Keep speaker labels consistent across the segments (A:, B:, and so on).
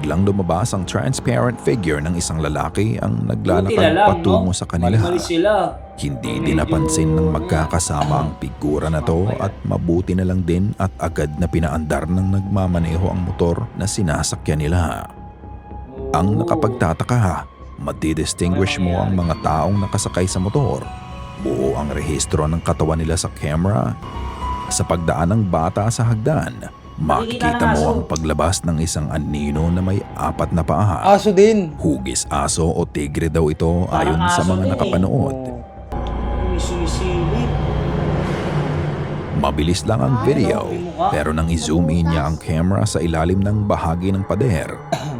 A: biglang lumabas ang transparent figure ng isang lalaki ang naglalakad patungo sa kanila.
B: Mali sila.
A: Hindi din napansin ng magkakasama ang figura na to at mabuti na lang din at agad na pinaandar ng nagmamaneho ang motor na sinasakyan nila. Ang nakapagtataka, madidistinguish mo ang mga taong nakasakay sa motor. Buo ang rehistro ng katawan nila sa camera. Sa pagdaan ng bata sa hagdan, makikita mo ang paglabas ng isang anino na may 4 na paa.
C: Aso din.
A: Hugis aso o tigre daw ito ayon sa mga nakapanood.
B: Sumisilip.
A: Mabilis lang ang video, pero nang i-zoom in niya ang camera sa ilalim ng bahagi ng pader,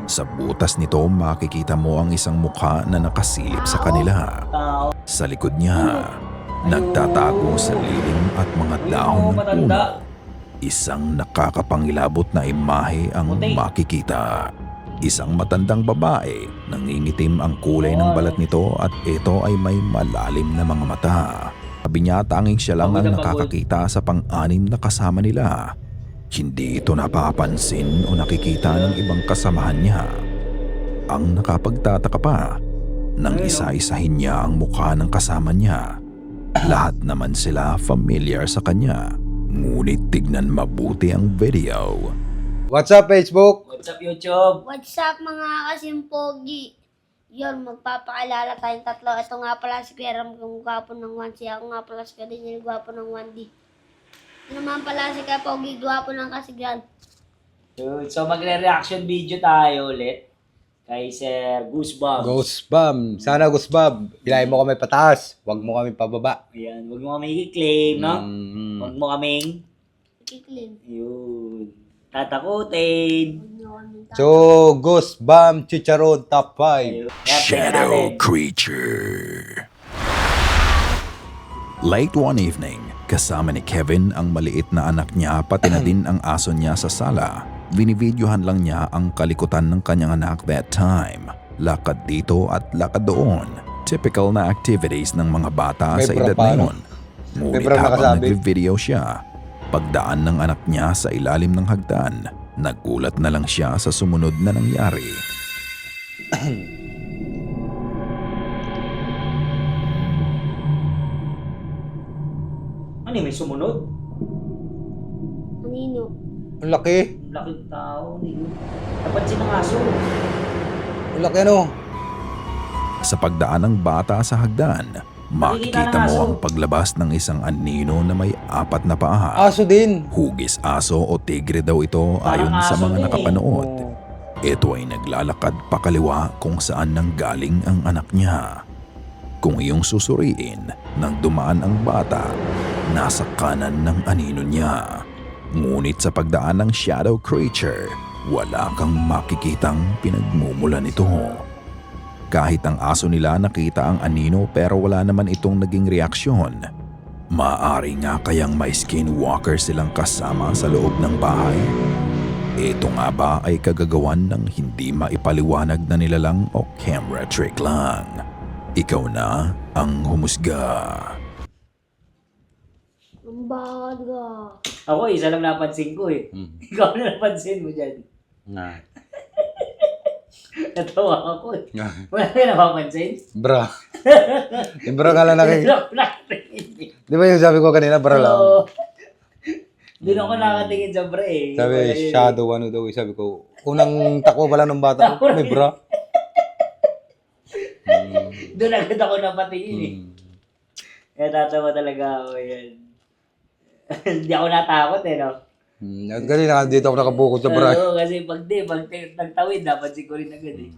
A: sa butas nito makikita mo ang isang mukha na nakasilip sa kanila. Sa likod niya, nagtatago sa lilim at mga dahon ng puno. Isang nakakapangilabot na imahe ang makikita. Isang matandang babae, nangingitim ang kulay ng balat nito at ito ay may malalim na mga mata. Sabi niya tanging siya lang ang nakakakita sa pang-anim na kasama nila. Hindi ito napapansin o nakikita ng ibang kasamahan niya. Ang nakapagtataka pa, nang isa-isahin niya ang mukha ng kasama niya. Lahat naman sila familiar sa kanya. Ngunit tignan mabuti ang video.
C: What's up, Facebook?
B: What's up, YouTube?
D: What's up mga kasimpogi? Yon, magpapaalala tayong tatlo. Ito nga pala si Kuya Ram, yung gwapo ng 1C. Ako nga pala si Kuya din, yung gwapo ng 1D. Ito naman pala si Kuya Pogi, gwapo ng Kasigran.
B: So magre-reaction video tayo ulit kay Sir Goosebumps.
C: Goosebumps. Sana Goosebumps. Hilahin mo kami pataas. Huwag mo kami pababa.
B: Ayan, huwag mo kami i-claim, no? Huwag mo kaming
D: Kiklim.
B: yun, tatakutin.
C: So, Goosebumps Chicharon Top 5.
A: Shadow Creature. Late one evening, kasama ni Kevin ang maliit na anak niya pati na din ang aso niya sa sala. Binibidyohan lang niya ang kalikutan ng kanyang anak that time. Lakad dito at lakad doon. Typical na activities ng mga bata
C: May
A: sa
C: bra
A: edad
C: pa,
A: na
C: no?
A: yun. Ngunit
C: May bra
A: habang
C: nakasabi.
A: nagvi-video siya, pagdaan ng anak niya sa ilalim ng hagdan, nagulat na lang siya sa sumunod na nangyari.
B: Ano yung may sumunod?
D: Anino?
C: Ang laki.
B: Ang laking tao. Napansin ng aso.
C: Ang laki ano.
A: Sa pagdaan ng bata sa hagdan, makikita mo ang paglabas ng isang anino na may 4 na paa.
C: Aso din.
A: Hugis aso o tigre daw ito ayon sa mga nakapanood. Ito ay naglalakad pakaliwa kung saan nanggaling ang anak niya. Kung iyong susuriin, nang dumaan ang bata, nasa kanan ng anino niya. Ngunit sa pagdaan ng shadow creature, wala kang makikitang pinagmumula nito. Kahit ang aso nila nakita ang anino pero wala naman itong naging reaksyon. Maaari nga kayang may skinwalker silang kasama sa loob ng bahay? Ito nga ba ay kagagawan ng hindi maipaliwanag na nilalang o camera trick lang? Ikaw na ang humusga.
D: Ang bahad ka.
B: Ako, isa lang napansin ko eh. Ikaw na napansin mo dyan.
C: Nga.
B: Natawa ako eh. Wala ka napapansin?
C: Bra. Yung bra ka lang nakikita.
B: Look natin.
C: Di ba yung sabi ko kanina, bra lang?
B: Doon ako nakatingin sa bra eh.
C: Sabi, shadow ano daw. Sabi ko, unang takbo pala ng bata ko, may bra.
B: Doon agad ako napatingin eh. Kaya tatawa talaga ako yan. Hindi ako natakot eh, no?
C: Kasi dito ako nakabukod sa bra.
B: Oo, kasi pag nagtawid, napansin ko rin agad eh.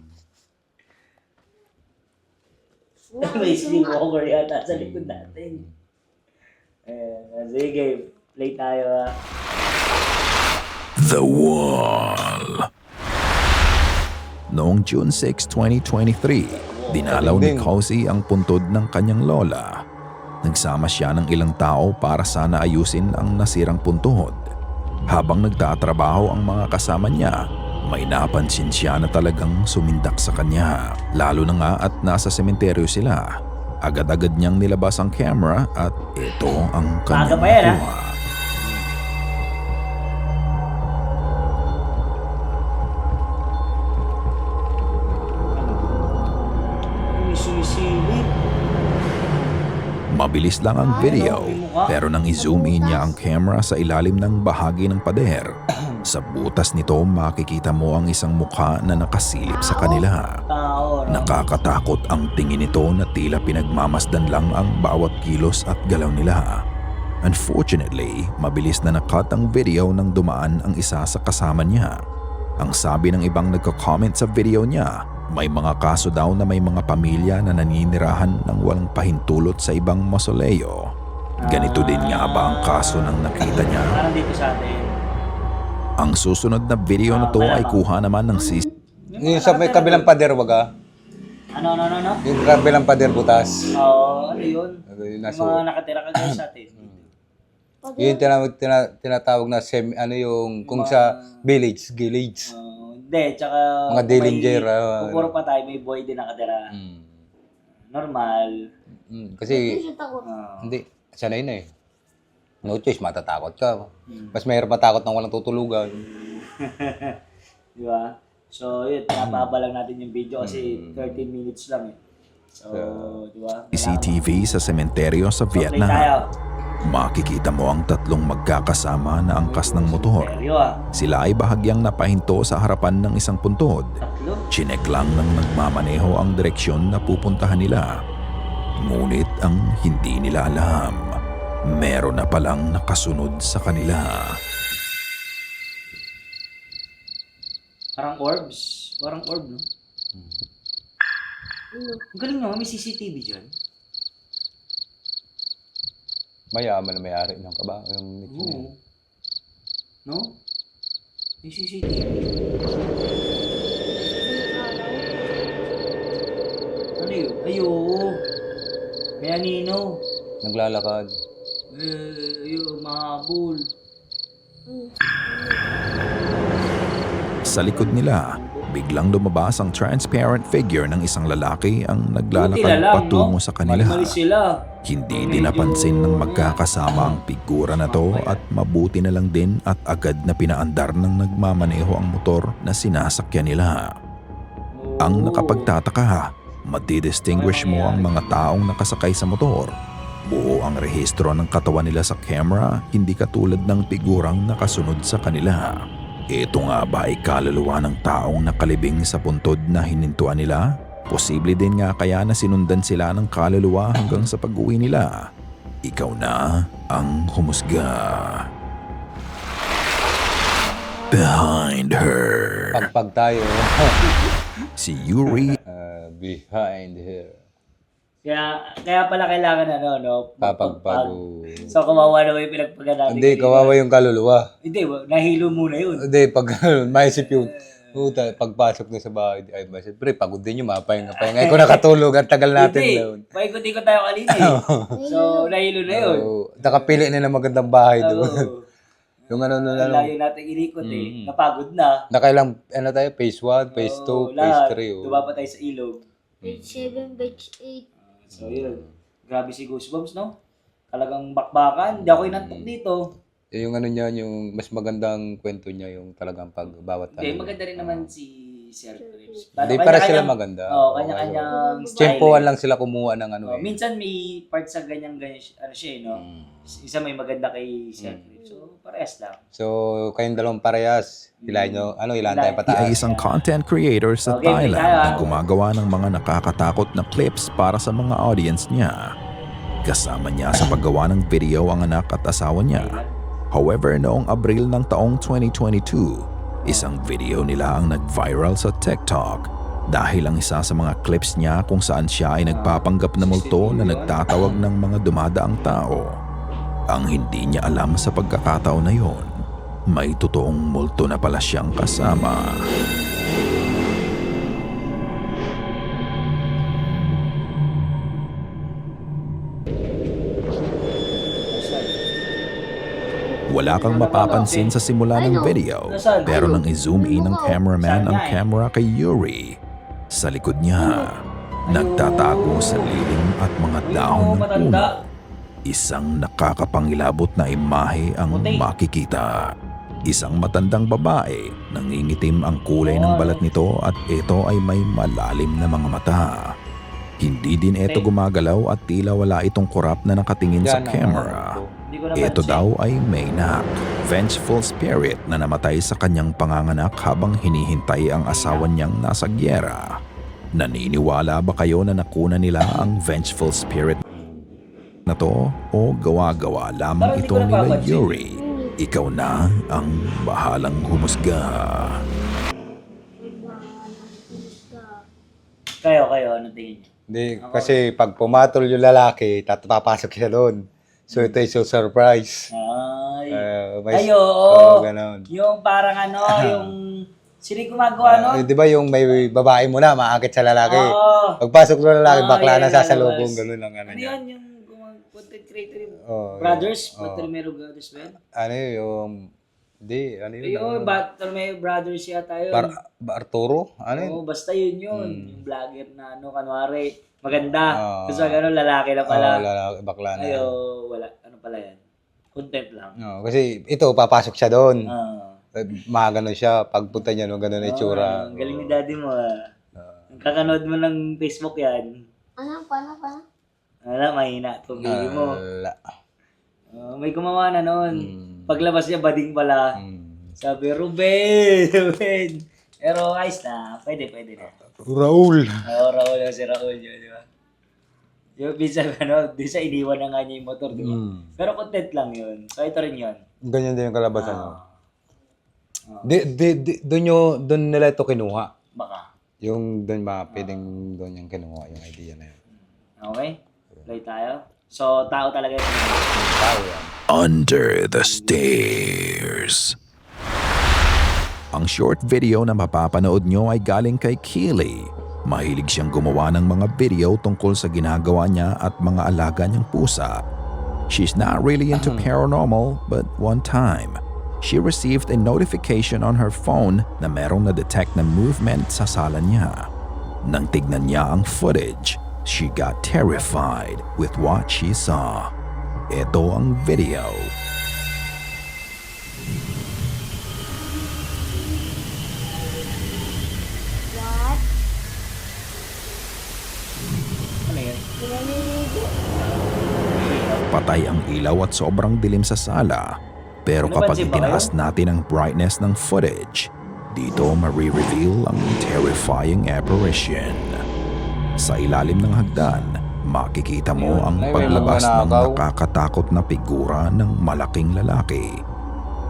B: May sleepwalker yata sa likod natin. Sige, play tayo ha.
A: The Wall. Noong June 6, 2023, dinalaw ni Cozy ang puntod ng kanyang lola. Nagsama siya ng ilang tao para sana ayusin ang nasirang puntod. Habang nagtatrabaho ang mga kasama niya, may napansin siya na talagang sumindak sa kanya. Lalo na nga at nasa sementeryo sila. Agad-agad niyang nilabas ang camera at ito ang kanyang
B: Maaga pa yan, ha?
A: nakuha. Mabilis lang ang video, pero nang i-zoom in niya ang camera sa ilalim ng bahagi ng pader, sa butas nito makikita mo ang isang mukha na nakasilip sa kanila.
B: Tao, no?
A: Nakakatakot ang tingin nito na tila pinagmamasdan lang ang bawat kilos at galaw nila. Unfortunately, mabilis na nakat ang video nang dumaan ang isa sa kasama niya. Ang sabi ng ibang nagko-comment sa video niya, may mga kaso daw na may mga pamilya na naninirahan ng walang pahintulot sa ibang mausoleo. Ganito din nga ba ang kaso ng nakita niya?
B: Parang dito sa atin.
A: Ang susunod na video na to ay kuha naman ng
C: Yung sa may kabilang pader, waga.
B: Ano?
C: Yung kabilang pader butas.
B: Oo, ano yun?
C: Yung
B: Yung
C: nasa,
B: mga nakatira ka guys sa atin.
C: yun tinatawag na ano yung kung sa village.
B: Hindi, tsaka...
C: Mga Dillinger.
B: Pupuro pa tayo, may boy din nakatira. Normal.
C: Kasi,
D: Hindi siya takot.
C: hindi, sanay na eh. No choice, matatakot ka. Mas mahirap matakot nang walang tutulugan.
B: Di ba? So, yun, pinapahaba lang natin yung video kasi 13 minutes lang eh. So, di ba?
A: CCTV sa sementeryo sa
B: Play
A: Vietnam.
B: tayo.
A: Makikita mo ang tatlong magkakasama na angkas ng motor.
B: Seryo ah.
A: Sila ay bahagyang napahinto sa harapan ng isang puntod.
B: Tatlo.
A: Chinek lang ng nagmamaneho ang direksyon na pupuntahan nila. Ngunit ang hindi nila alam, meron na palang nakasunod sa kanila.
B: Parang orbs. Parang orb, no? Ang galing naman, may CCTV dyan.
C: Mayaman na may-ari ng kaba. Yung nicho na yun.
B: Oo. No? May CCTV. Ano yun? Ayun. May anino.
C: Naglalakad.
B: Ayun, mahabol.
A: Sa likod nila, biglang lumabas ang transparent figure ng isang lalaki ang naglalakad patungo sa kanila.
B: Mali sila.
A: Hindi din napansin ng magkakasama ang figura na to at mabuti na lang din at agad na pinaandar ng nagmamaneho ang motor na sinasakyan nila. Ang nakapagtataka, madidistinguish mo ang mga taong nakasakay sa motor. Buo ang rehistro ng katawan nila sa camera, hindi katulad ng figurang nakasunod sa kanila. Ito nga ba ay kaluluwa ng taong nakalibing sa puntod na hinintuan nila? Posible din nga kaya na sinundan sila ng kaluluwa hanggang sa pag-uwi nila. Ikaw na ang humusga. Behind her.
C: Pagpag tayo.
A: Si Yuri
C: Behind her.
B: Kaya pala kailangan no?
C: Papagpag.
B: So, kawawa naman yung pinagpaga natin.
C: Hindi, kawawa yung kaluluwa.
B: Hindi, nahilo muna yun.
C: Hindi, pag maisip yung pagpasok na sa bahay, ay maisip, pre, pagod din yung mapahinga. Ikaw nakatulog, ang tagal natin doon.
B: Hindi, paikot-ikot tayo kanina eh. So, nahilo na yun.
C: Nakapili na ng magandang bahay doon. Yung
B: Ang layo natin inikot eh. Napagod na.
C: Nakailang, tayo, phase 1, phase 2, phase 3.
B: Tuba pa tayo sa ilog.
D: Page 7, page 8.
B: So, yun. Grabe si Goosebumps, no? Talagang bakbakan. Hindi ako inantok dito.
C: Yung niya, yung mas magandang kwento niya, yung talagang pagbawat
B: Hindi, maganda rin naman si Sir Crips.
C: Hindi, para sila maganda.
B: Oo, kanya-kanyang style.
C: Tsempohan lang sila kumuha ng
B: Minsan may part sa ganyan-ganyan, siya eh, no? Isa may maganda kay Sir Crips. So, parehas lang.
C: So, kayong dalawang parehas. Ilan nyo, ilan tayo
A: Ay
C: pataas?
A: isang content creator sa
B: Okay,
A: Thailand
B: tayo,
A: na gumagawa ng mga nakakatakot na clips para sa mga audience niya. Kasama niya sa paggawa ng video ang anak at asawa niya. However, noong Abril ng taong 2022, isang video nila ang nag-viral sa TikTok dahil ang isa sa mga clips niya kung saan siya ay nagpapanggap na multo na nagtatawag ng mga dumadaang tao. Ang hindi niya alam sa pagkakataon na yon, may totoong multo na pala siyang kasama. Wala kang mapapansin sa simula ng video, pero nang i-zoom in ng cameraman ang camera kay Yuri, sa likod niya, nagtatago sa lilim at mga dahon ng puno. Isang nakakapangilabot na imahe ang makikita. Isang matandang babae, nangingitim ang kulay ng balat nito at ito ay may malalim na mga mata. Hindi din ito gumagalaw at tila wala itong kurap na nakatingin sa
C: Yan ang
A: camera.
B: Hindi ko
A: Ito
B: napansin.
A: daw ay Maynak, vengeful spirit na namatay sa kanyang panganganak habang hinihintay ang asawa niyang nasa gyera. Naniniwala ba kayo na nakuna nila ang vengeful spirit na to o gawa-gawa lamang
B: Parang di
A: ito
B: ko
A: nila
B: napapansin.
A: Yuri? Ikaw na ang bahalang humusga.
B: Kayo, ano tingin niyo?
C: Hindi, kasi pag pumatol yung lalaki, papasok siya doon. So ito is so surprise.
B: Ay.
C: May,
B: Ay, oo.
C: ganon.
B: Yung parang yung sino yung gumagawa, no?
C: Di ba yung may babae mo na, maakit sa lalaki.
B: Oo.
C: Pagpasok ng lalaki, bakla
B: yan,
C: na sasalubong,
B: lalabas.
C: gano'n lang ano
B: Ano
C: niya.
B: yun? Yung content creator yung
C: Oh,
B: brothers?
C: oh.
B: Bartolomeo Brothers ba yun?
C: Ano yung, di, ano yun?
B: Yung Bartolomeo Brothers yata yun.
C: Arturo? Ano yun?
B: Oo, basta yun. Yung vlogger na kanwari, maganda.
C: Oo.
B: Tapos gano'n, lalaki na pala.
C: Lalaki, bakla na.
B: Ayo, wala. Ano pala yan? Content lang.
C: No, kasi ito, papasok siya doon.
B: Ah.
C: Mga ganon siya, pagpunta niya, no, ganon na itsura.
B: Ang galing ni daddy mo ah. Kakanood mo ng Facebook yan.
D: Paano?
B: Wala, mahina itong video mo.
C: Wala.
B: May gumawa na noon. Paglabas niya, bading pala.
C: Hmm.
B: Sabi, Ruben. Pero ayos na. Pwede na.
C: Raul.
B: Raul si Raul yun, di ba? Yung minsan, di sa iniwan na nga niya yung motor, di ba? Pero content lang yun. So, ito rin yun.
C: Ganyan din yung kalabasan mo. Doon nila ito kinuha.
B: Baka.
C: Yung doon ba, pwedeng doon yung kinuha yung idea na yun.
B: Okay? Play tayo. So, tao talaga yun.
C: Tao yan.
A: Under the Stairs. Ang short video na mapapanood nyo ay galing kay Keely. Mahilig siyang gumawa ng mga video tungkol sa ginagawa niya at mga alaga niyang pusa. She's not really into paranormal, but one time, she received a notification on her phone na merong na-detect na movement sa sala niya. Nang tignan niya ang footage, she got terrified with what she saw. Ito ang video.
D: What?
B: Ano yun?
D: Pinaliligo.
A: Patay ang ilaw at sobrang dilim sa sala. Pero kapag
B: Napansin ba
A: itinaas natin ang brightness ng footage, dito marireveal ang terrifying apparition. Sa ilalim ng hagdan, makikita mo ang
C: Ay, may
A: paglabas
C: mga
A: ng
C: nakaw.
A: nakakatakot na figura ng malaking lalaki.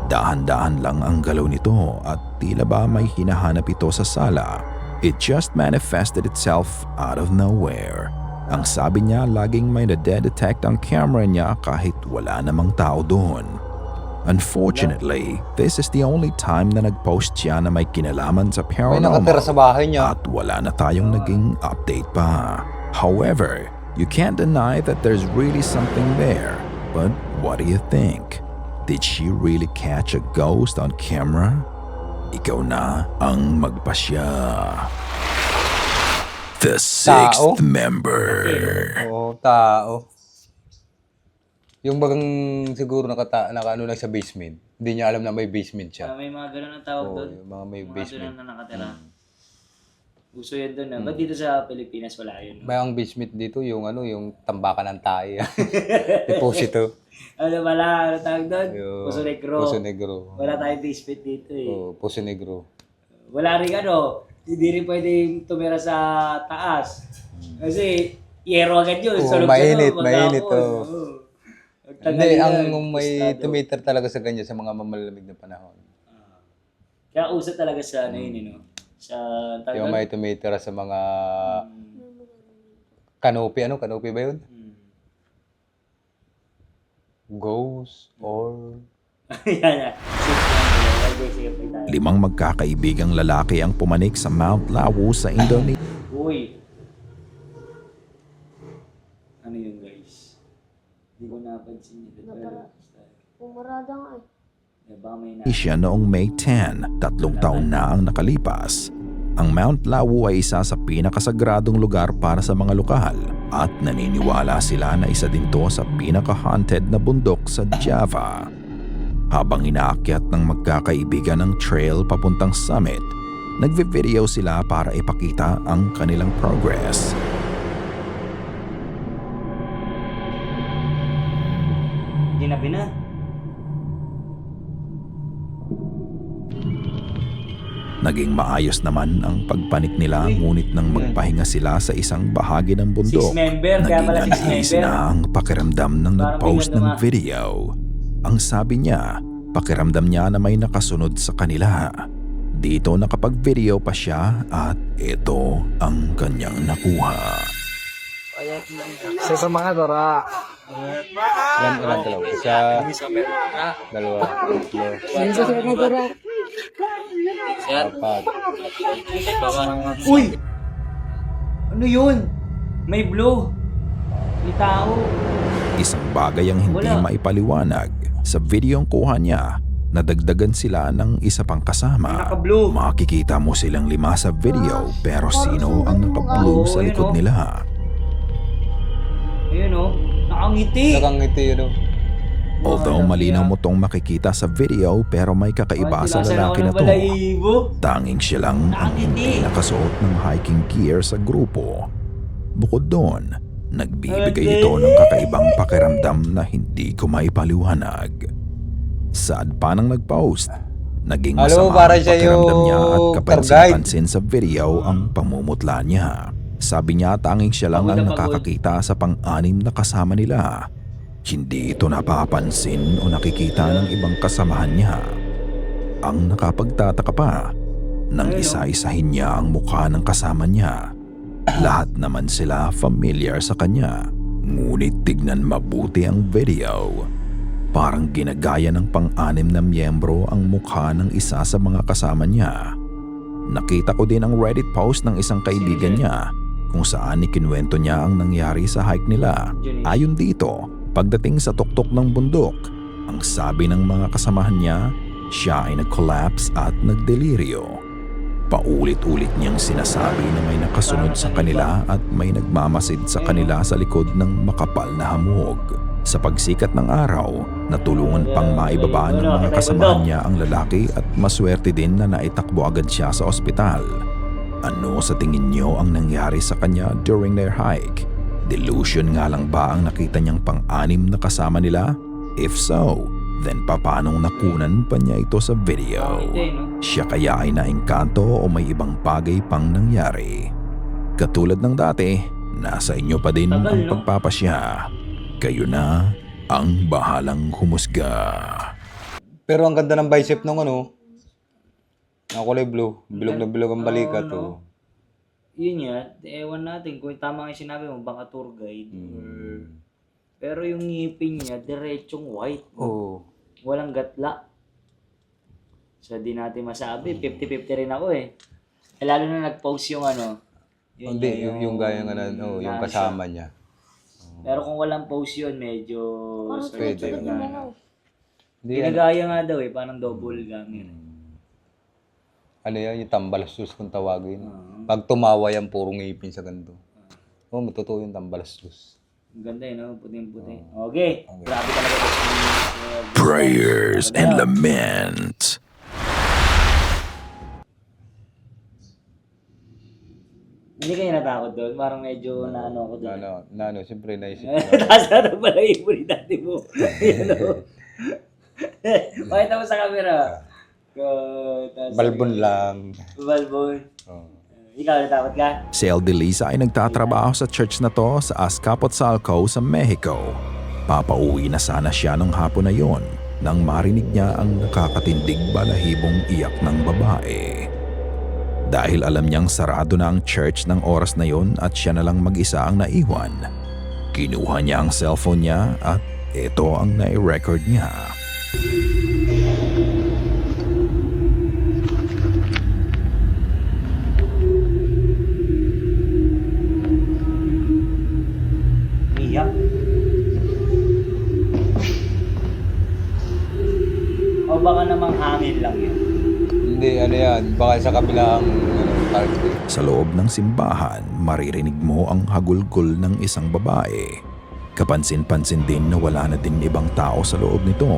A: Dahan-dahan lang ang galaw nito at tila ba may hinahanap ito sa sala. It just manifested itself out of nowhere. Ang sabi niya, laging may na-detect ang camera niya kahit wala namang tao doon. Unfortunately, this is the only time na nag-post siya na may kinalaman sa
C: May nakatira
A: paranormal
C: sa bahay niya.
A: at wala na tayong naging update pa. However, you can't deny that there's really something there. But what do you think? Did she really catch a ghost on camera? Ikaw na ang magpasya. The sixth member.
C: Oo, tao. Yung bagang siguro nakaano lang sa basement. Hindi niya alam na may basement siya.
B: May mga ganun ang tawag
C: Oo,
B: doon.
C: yung mga may
B: Mga
C: basement.
B: doon na nakatira. Uso yan doon na. Ba't dito sa Pilipinas wala yun?
C: May ang basement dito, yung yung tambakan ng tae. Deposito.
B: Ano wala? Ano tawag doon?
C: Yung
B: Puso Negro.
C: Puso Negro.
B: Wala tayong basement dito eh.
C: Oo, Puso Negro.
B: Wala rin hindi rin pwedeng tumira sa taas. Kasi, yero agad yun.
C: Oo,
B: Sulog
C: mainit,
B: ka,
C: mainit,
B: maghapon.
C: oo.
B: Oo.
C: Hindi,
B: Pagtagal
C: ang
B: yan,
C: may
B: tostado.
C: tumitter talaga sa ganyan sa mga mamalamig na panahon.
B: Kaya uso talaga sa ano yun, sa tawag
C: Yung
B: doon?
C: may tumitter sa mga canopy. Ano? Canopy ba yun? Ghost or...
B: Yan. Sige, play tayo.
A: 5 magkakaibigang lalaki ang pumanik sa Mount Lawu sa Indonesia.
B: Uy. Ano yun, guys? Hindi ko napansin yun.
D: Pumarada nga eh.
B: Baka may na...
A: Noong May 10, 3 taon na ang nakalipas. Ang Mount Lawu ay isa sa pinakasagradong lugar para sa mga lokal at naniniwala sila na isa din to sa pinaka-haunted na bundok sa Java. Habang inaakyat ng magkakaibigan ng trail papuntang summit, nagvi-video sila para ipakita ang kanilang progress.
B: gabi na.
A: Naging maayos naman ang pagpanik nila ngunit nang magpahinga sila sa isang bahagi ng bundok,
B: 6 member, kaya
A: naging
B: pala 6
A: uneasy
B: member.
A: na ang pakiramdam ng
B: Parang
A: nag-post
B: biglang
A: ng video. Ang sabi niya, pakiramdam niya na may nakasunod sa kanila. Dito nakapag-video pa siya at ito ang kanyang nakuha.
E: Sa mga dora.
C: Ilan dalawa? Isa, dalawa, tatlo,
E: Sa mga dora.
C: apat.
B: Uy! Ano yun? May blue. May tao.
A: Isang bagay ang hindi
B: Wala.
A: maipaliwanag. Sa videong kuha niya, nadagdagan sila ng isa pang
B: May
A: kasama.
B: naka-blue.
A: Makikita mo silang 5 sa video pero sino ang naka-blue sa
B: Oo,
A: likod
B: yun, oh.
A: nila?
B: Ayun o. Nakangiti.
C: Nakangiti yun.
A: Although malinaw mo tong makikita sa video pero may kakaiba sa lalaki na to. Tanging siya lang ang hindi nakasuot ng hiking gear sa grupo. Bukod doon, nagbibigay ito ng kakaibang pakiramdam na hindi ko maipaliwanag. Saad pa nang nag-post, naging
C: Alam mo,
A: masama
C: para
A: ang
C: siya
A: pakiramdam niya at
C: yung
A: kapansin-pansin sa video ang pamumutla niya. Sabi niya tanging siya lang ang nakakakita sa pang-anim na kasama nila. Hindi ito napapansin o nakikita ng ibang kasamahan niya. Ang nakapagtataka pa, nang isa-isahin niya ang mukha ng kasama niya. Lahat naman sila familiar sa kanya. Ngunit tignan mabuti ang video. Parang ginagaya ng pang-anim na miyembro ang mukha ng isa sa mga kasama niya. Nakita ko din ang Reddit post ng isang kaibigan niya kung saan ikinuwento niya ang nangyari sa hike nila. Ayon dito, pagdating sa tuktok ng bundok, ang sabi ng mga kasamahan niya, siya ay nag-collapse at nagdeliryo. Paulit-ulit niyang sinasabi na may nakasunod sa kanila at may nagmamasid sa kanila sa likod ng makapal na hamog. Sa pagsikat ng araw, natulungan pang maibaba ng mga kasamahan niya ang lalaki at maswerte din na naitakbo agad siya sa ospital. Ano sa tingin niyo ang nangyari sa kanya during their hike? Delusion nga lang ba ang nakita niyang pang-anim na kasama nila? If so, then papanong nakunan pa niya ito sa video? Siya kaya ay naengkanto o may ibang bagay pang nangyari? Katulad ng dati, nasa inyo pa din ang pagpapasya. Kayo na ang bahalang humusga.
C: Pero ang ganda ng bicep nung ang kulay blue. Bilog na bilog ang balikat.
B: Yun nga, ewan natin kung tama nga yung sinabi mo, baka tour guide. Pero yung ngipin niya, diretsong white.
C: Oo.
B: Walang gatla. So di natin masabi, 50-50 rin ako eh. Lalo na nag-post yung yun
C: Hindi,
B: nga,
C: yung gaya nga yung kasama niya.
B: Pero kung walang post yun, medyo
C: Pwede. Hindi yan.
B: ginagaya nga daw eh, parang double gang yun.
C: Ano yan, yung tambalastus kung tawagin. Pag tumawa yan, puro ngipin sa ganito. Matotoo yung tambalastus.
B: Ang ganda yun, no? Puting-puti. Okay. Grabe talaga.
A: Prayers and laments.
B: Hindi kayo natakot doon? Parang medyo naano ako doon.
C: Siyempre naisip ko.
B: Taas na ito pala yung muli dati mo. Pakita mo sa camera.
C: Balbon lang.
B: Balbon. Ikaw natakot ka?
A: Si Eldelisa ay nagtatrabaho sa church na to sa Azcapotzalco sa Mexico. Papauwi na sana siya nung hapon na yon nang marinig niya ang nakakatindig balahibong iyak ng babae. Dahil alam niyang sarado na ang church ng oras na yon at siya na lang mag-isa ang naiwan, kinuha niya ang cellphone niya at ito ang nai-record niya.
B: Iyak. O baka namang hangin lang yun.
C: Hindi, yan. Baka sa kabilang party.
A: Sa loob ng simbahan, maririnig mo ang hagulgol ng isang babae. Kapansin-pansin din na wala na din ibang tao sa loob nito.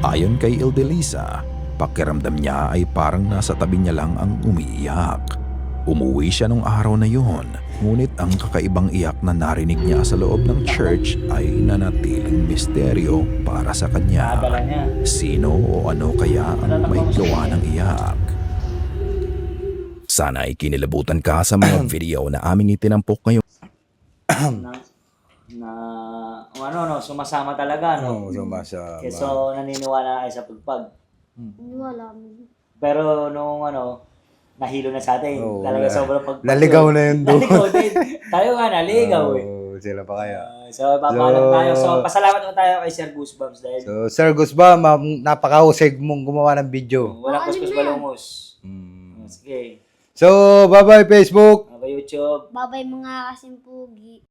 A: Ayon kay Eldelisa, pakiramdam niya ay parang nasa tabi niya lang ang umiiyak. Umuwi siya nung araw na yon Ngunit ang kakaibang iyak na narinig niya sa loob ng church ay nanatiling misteryo para sa kanya.
B: Nadala niya.
A: Sino o ano kaya ang may gawa ng iyak? Sana ay kinilabutan ka sa mga video na aming itinampok ngayon.
B: na sumasama talaga, no?
C: Oo, sumasama.
B: Okay, so, naniniwala na kayo sa pagpag.
D: Wala.
B: Pero nung nahilo na sa atin,
C: Oo,
B: talaga sobrang pagpag.
C: naligaw na yun doon.
B: Naligaw din. Tayo nga, naligaw eh.
C: Oo, sila pa kaya.
B: So, papaalam tayo. So, pasalamat mo tayo kay Sir Goosebumps dahil
C: So, Sir Gus ba, napakahusay mong gumawa ng video.
B: walang kuskus balungos.
C: Mm.
B: Sige.
C: So, bye-bye Facebook!
B: Mga YouTube.
D: Babay mga kasing pogi.